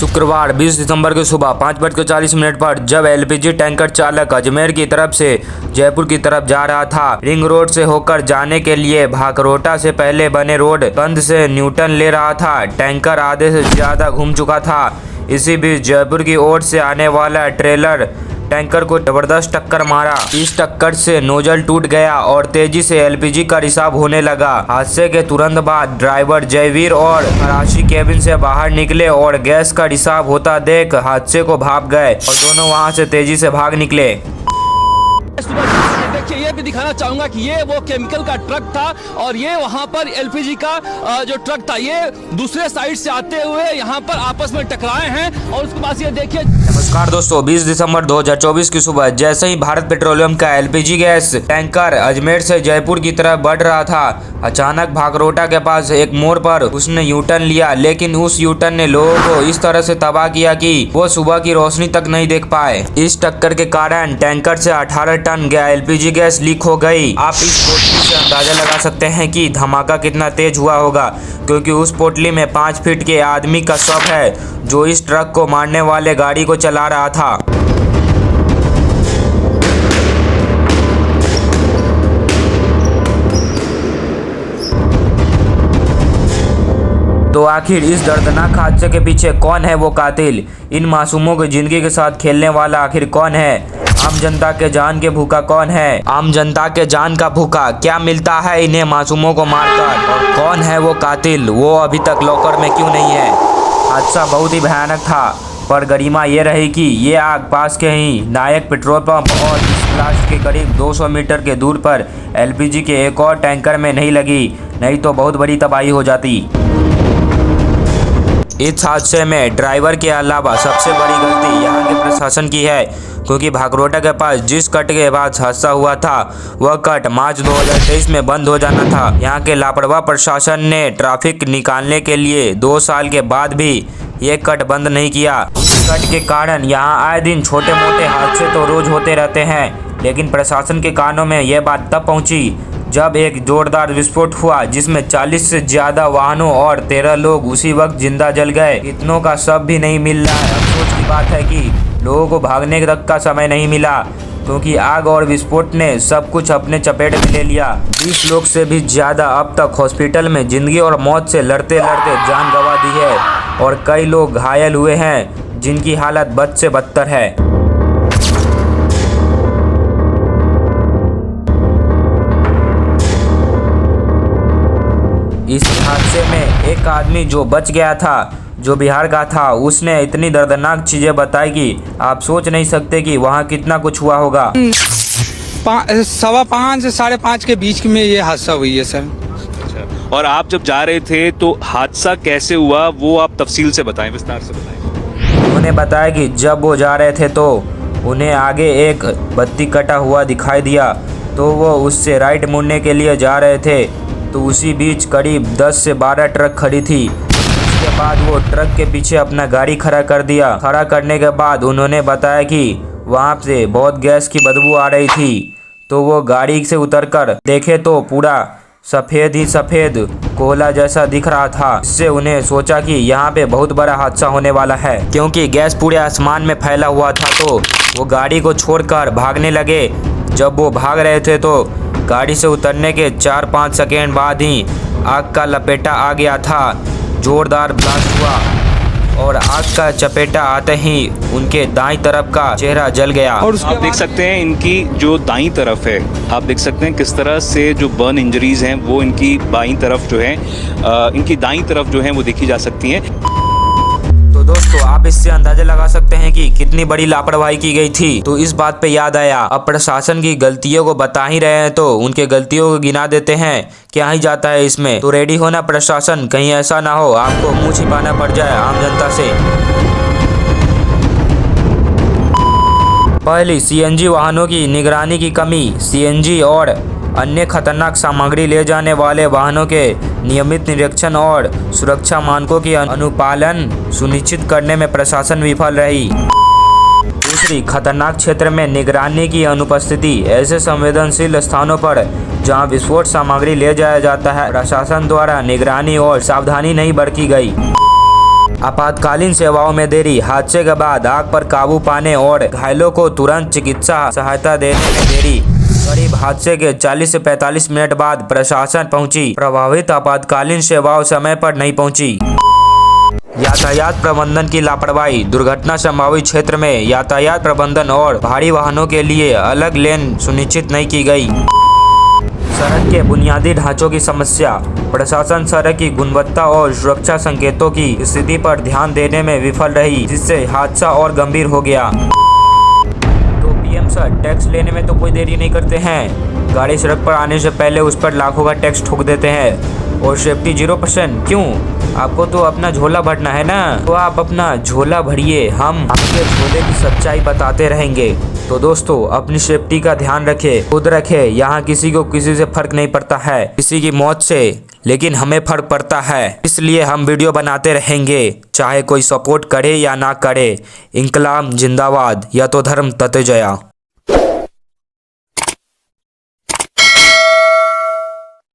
शुक्रवार 20 दिसंबर की सुबह 5:40 पर जब एलपीजी टैंकर चालक अजमेर की तरफ से जयपुर की तरफ जा रहा था, रिंग रोड से होकर जाने के लिए भाकरोटा से पहले बने रोड बंद से न्यूटन ले रहा था। टैंकर आधे से ज्यादा घूम चुका था। इसी बीच जयपुर की ओर से आने वाला ट्रेलर टैंकर को जबरदस्त टक्कर मारा। इस टक्कर से नोजल टूट गया और तेजी से एलपीजी का रिसाव होने लगा। हादसे के तुरंत बाद ड्राइवर जयवीर और फराशी केबिन से बाहर निकले और गैस का रिसाव होता देख हादसे को भाप गए और दोनों वहां से तेजी से भाग निकले। देखिए, ये भी दिखाना चाहूंगा कि ये वो केमिकल का ट्रक था और ये वहां पर एलपीजी का जो ट्रक था, ये दूसरे साइड से आते हुए यहाँ पर आपस में टकराए हैं। और उसके बाद ये देखिए। नमस्कार दोस्तों, 20 दिसंबर 2024 की सुबह जैसे ही भारत पेट्रोलियम का एलपीजी गैस टैंकर अजमेर से जयपुर की तरफ बढ़ रहा था, अचानक भाकरोटा के पास एक मोड़ पर उसने यूटर्न लिया। लेकिन उस यूटर्न ने लोगों को इस तरह से तबाह किया कि वो सुबह की रोशनी तक नहीं देख पाए। इस टक्कर के कारण टैंकर से 18 टन एलपीजी गैस लीक हो गई। आप इस पोटली से अंदाजा लगा सकते हैं कि धमाका कितना तेज हुआ होगा, क्योंकि उस पोटली में 5 फीट के आदमी का शव है जो इस ट्रक को मारने वाले गाड़ी को चला रहा था। तो आखिर इस दर्दनाक हादसे के पीछे कौन है वो कातिल? इन मासूमों की जिंदगी के साथ खेलने वाला आखिर कौन है? आम जनता के जान के भूखा कौन है? आम जनता के जान का भूखा क्या मिलता है इन्हें मासूमों को मारकर? और कौन है वो कातिल? वो अभी तक लॉकर में क्यों नहीं है? हादसा बहुत ही भयानक था, पर गरिमा ये रही कि ये आग पास के ही नायक पेट्रोल पंप और इस ब्लास्ट के करीब 200 मीटर के दूर पर एलपीजी के एक और टैंकर में नहीं लगी, नहीं तो बहुत बड़ी तबाही हो जाती। इस हादसे में ड्राइवर के अलावा सबसे बड़ी गलती यहाँ के प्रशासन की है, क्योंकि भाकरोटा के पास जिस कट के बाद हादसा हुआ था वह कट मार्च 2023 में बंद हो जाना था। यहाँ के लापरवाह प्रशासन ने ट्रैफिक निकालने के लिए 2 साल के बाद भी ये कट बंद नहीं किया। इस कट के कारण यहाँ आए दिन छोटे मोटे हादसे तो रोज होते रहते हैं, लेकिन प्रशासन के कानों में यह बात तब पहुँची जब एक जोरदार विस्फोट हुआ जिसमें 40 से ज्यादा वाहनों और 13 लोग उसी वक्त जिंदा जल गए। इतनों का शव भी नहीं मिल रहा है। अफसोस की बात है कि लोगों को भागने तक का समय नहीं मिला, क्योंकि आग और विस्फोट ने सब कुछ अपने चपेट में ले लिया। 20 लोग से भी ज्यादा अब तक हॉस्पिटल में जिंदगी और मौत से लड़ते लड़ते जान गंवा दी है और कई लोग घायल हुए हैं जिनकी हालत बद से बदतर है। इस हादसे में एक आदमी जो बच गया था, जो बिहार का था, उसने इतनी दर्दनाक चीजें बताई कि आप सोच नहीं सकते कि वहाँ कितना कुछ हुआ होगा। 5:15 से 5:30 के बीच में ये हादसा हुई है सर। अच्छा, और आप जब जा रहे थे तो हादसा कैसे हुआ वो आप तफसील से बताएं, विस्तार से बताएं। उन्होंने बताया कि जब वो जा रहे थे तो उन्हें आगे एक बत्ती कटा हुआ दिखाई दिया, तो वो उससे राइट मुड़ने के लिए जा रहे थे, तो उसी बीच करीब 10 से 12 ट्रक खड़ी थी। उसके बाद वो ट्रक के पीछे अपना गाड़ी खड़ा कर दिया। खड़ा करने के बाद उन्होंने बताया कि वहाँ से बहुत गैस की बदबू आ रही थी, तो वो गाड़ी से उतरकर देखे तो पूरा सफ़ेद ही सफ़ेद कोयला जैसा दिख रहा था। इससे उन्हें सोचा कि यहाँ पे बहुत बड़ा हादसा होने वाला है, क्योंकि गैस पूरे आसमान में फैला हुआ था। तो वो गाड़ी को छोड़कर भागने लगे। जब वो भाग रहे थे तो गाड़ी से उतरने के 4-5 सेकेंड बाद ही आग का लपेटा आ गया था। जोरदार ब्लास्ट हुआ और आग का चपेटा आते ही उनके दाईं तरफ का चेहरा जल गया। और आप देख सकते हैं इनकी जो दाईं तरफ है, आप देख सकते हैं किस तरह से जो बर्न इंजरीज हैं वो इनकी बाईं तरफ जो है, इनकी दाईं तरफ जो है वो देखी जा सकती हैं। तो दोस्तों, आप इससे अंदाजा लगा सकते हैं कि कितनी बड़ी लापरवाही की गई थी। तो इस बात पे याद आया, अब प्रशासन की गलतियों को बता ही रहे हैं तो उनके गलतियों को गिना देते हैं, क्या ही जाता है इसमें। तो रेडी होना प्रशासन, कहीं ऐसा ना हो आपको मुंह छिपाना पड़ जाए आम जनता से। पहली, सीएनजी वाहनों की निगरानी की कमी। सीएनजी और अन्य खतरनाक सामग्री ले जाने वाले वाहनों के नियमित निरीक्षण और सुरक्षा मानकों की अनुपालन सुनिश्चित करने में प्रशासन विफल रही। दूसरी, खतरनाक क्षेत्र में निगरानी की अनुपस्थिति। ऐसे संवेदनशील स्थानों पर जहां विस्फोट सामग्री ले जाया जाता है, प्रशासन द्वारा निगरानी और सावधानी नहीं बरती गई। आपातकालीन सेवाओं में देरी, हादसे के बाद आग पर काबू पाने और घायलों को तुरंत चिकित्सा सहायता देने में देरी। करीब हादसे के 40 से 45 मिनट बाद प्रशासन पहुंची, प्रभावित आपातकालीन सेवाओं समय पर नहीं पहुंची। यातायात प्रबंधन की लापरवाही, दुर्घटना संभावित क्षेत्र में यातायात प्रबंधन और भारी वाहनों के लिए अलग लेन सुनिश्चित नहीं की गई। सड़क के बुनियादी ढांचों की समस्या, प्रशासन सड़क की गुणवत्ता और सुरक्षा संकेतों की स्थिति पर ध्यान देने में विफल रही, जिससे हादसा और गंभीर हो गया। तो पीएम सर टैक्स लेने में तो कोई देरी नहीं करते हैं, गाड़ी सड़क पर आने से पहले उस पर लाखों का टैक्स ठोक देते हैं और सेफ्टी 0%। क्यों? आपको तो अपना झोला भरना है ना, तो आप अपना झोला भरिए, हम आपके झोले की सच्चाई बताते रहेंगे। तो दोस्तों अपनी सेफ्टी का ध्यान रखें, खुद रखें। यहाँ किसी को किसी से फर्क नहीं पड़ता है, किसी की मौत से, लेकिन हमें फर्क पड़ता है, इसलिए हम वीडियो बनाते रहेंगे, चाहे कोई सपोर्ट करे या ना करे। इंकलाब जिंदाबाद, या तो धर्म तत जया।